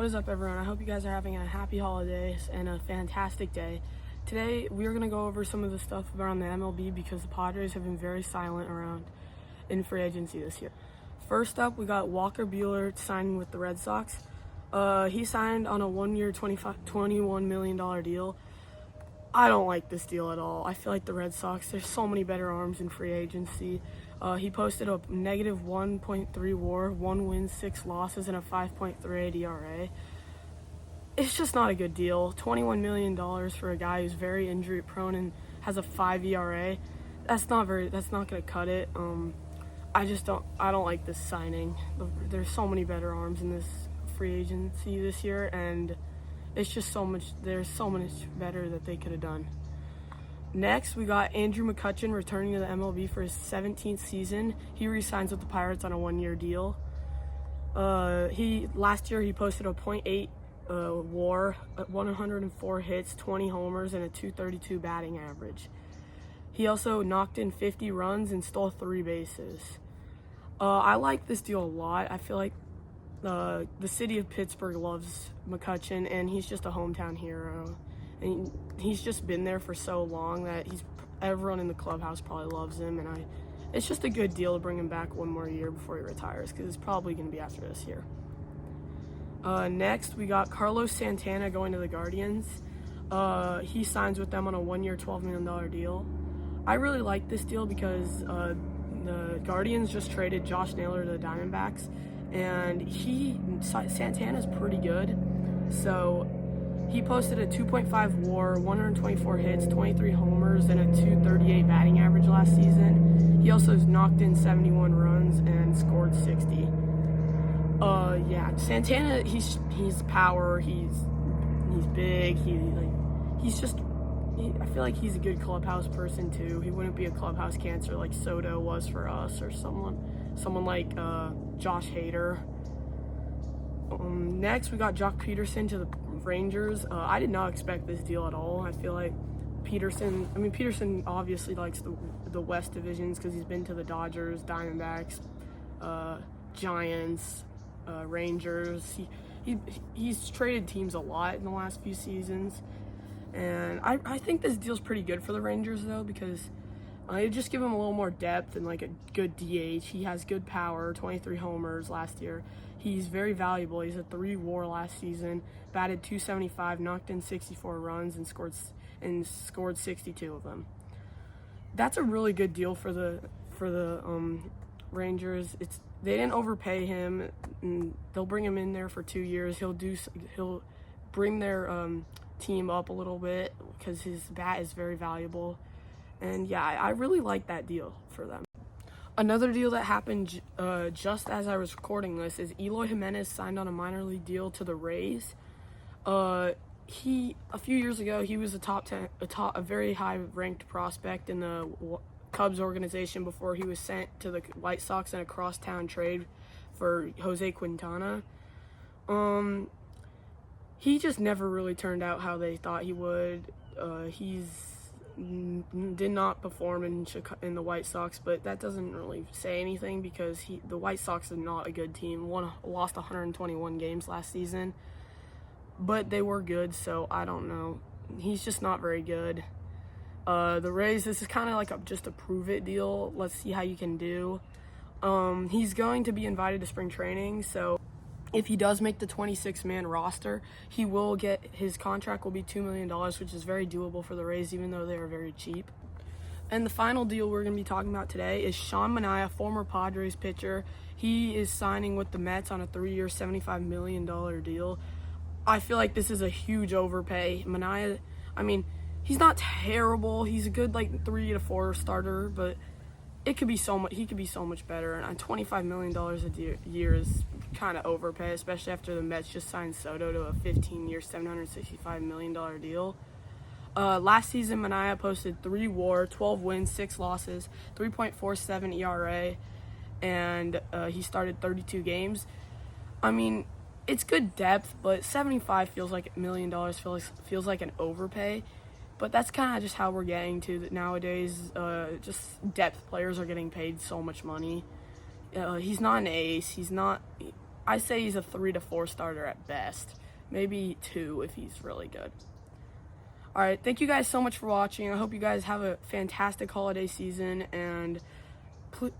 What is up, everyone? I hope you guys are having a happy holidays and a fantastic day. Today, we're going to go over some of the stuff around the MLB because the Padres have been very silent around in free agency this year. First up, we got Walker Buehler signing with the Red Sox. He signed on a one-year, $21 million deal. I don't like this deal at all. I feel like the Red Sox, there's so many better arms in free agency. He posted a negative 1.3 WAR, 1 win, 6 losses, and a 5.38 ERA. It's just not a good deal. $21 million for a guy who's very injury prone and has a 5 ERA. That's not going to cut it. I don't like this signing. There's so many better arms in this free agency this year, and there's so much better that they could have done. Next, we got Andrew McCutchen returning to the MLB for his 17th season. He re-signs with the Pirates on a one-year deal. Last year he posted a .8 WAR, 104 hits, 20 homers, and a .232 batting average. He also knocked in 50 runs and stole 3 bases. I like this deal a lot. I feel like the city of Pittsburgh loves McCutchen, and he's just a hometown hero. And he's just been there for so long that everyone in the clubhouse probably loves him, and it's just a good deal to bring him back one more year before he retires, because it's probably going to be after this year. Next, we got Carlos Santana going to the Guardians. He signs with them on a one-year, $12 million deal. I really like this deal because the Guardians just traded Josh Naylor to the Diamondbacks, and Santana's pretty good. So he posted a 2.5 WAR, 124 hits, 23 homers, and a .238 batting average last season. He also has knocked in 71 runs and scored 60. Santana, he's power. He's big. I feel like he's a good clubhouse person too. He wouldn't be a clubhouse cancer like Soto was for us, or someone like Josh Hader. Next, we got Jock Peterson to the Rangers. I did not expect this deal at all. I feel like Peterson obviously likes the West divisions because he's been to the Dodgers, Diamondbacks, Giants, Rangers. He's traded teams a lot in the last few seasons, and I think this deal's pretty good for the Rangers though, because it just give him a little more depth and like a good DH. He has good power, 23 homers last year. He's very valuable. He's a 3 WAR last season, batted .275, knocked in 64 runs, and scored 62 of them. That's a really good deal for the Rangers. They didn't overpay him, and they'll bring him in there for 2 years. He'll bring their team up a little bit because his bat is very valuable. And yeah, I really like that deal for them. Another deal that happened just as I was recording this is Eloy Jimenez signed on a minor league deal to the Rays. A few years ago, he was a very high ranked prospect in the Cubs organization before he was sent to the White Sox in a crosstown trade for Jose Quintana. He just never really turned out how they thought he would. Did not perform in the White Sox, but that doesn't really say anything because the White Sox are not a good team. Lost 121 games last season, but they were good, so I don't know. He's just not very good. The Rays, this is kind of like just a prove-it deal. Let's see how you can do. He's going to be invited to spring training, so if he does make the 26-man roster, his contract will be $2 million, which is very doable for the Rays, even though they are very cheap. And the final deal we're going to be talking about today is Sean Manaea, former Padres pitcher. He is signing with the Mets on a 3-year, $75 million deal. I feel like this is a huge overpay. Manaea, he's not terrible. He's a good 3 to 4 starter, but he could be so much better. And $25 million a year is kind of overpay, especially after the Mets just signed Soto to a 15-year, $765 million deal. Last season, Manaea posted 3 WAR, 12 wins, 6 losses, 3.47 ERA, and he started 32 games. It's good depth, but $75 feels like $1 million feels like an overpay. But that's kind of just how we're getting to nowadays. Just depth players are getting paid so much money. He's not an ace. I say he's a 3 to 4 starter at best. Maybe 2 if he's really good. All right, thank you guys so much for watching. I hope you guys have a fantastic holiday season, and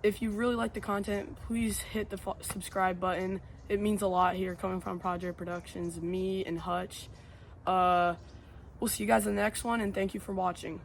if you really like the content, please hit the subscribe button. It means a lot here coming from Padres Productions, me and Hutch. We'll see you guys in the next one, and thank you for watching.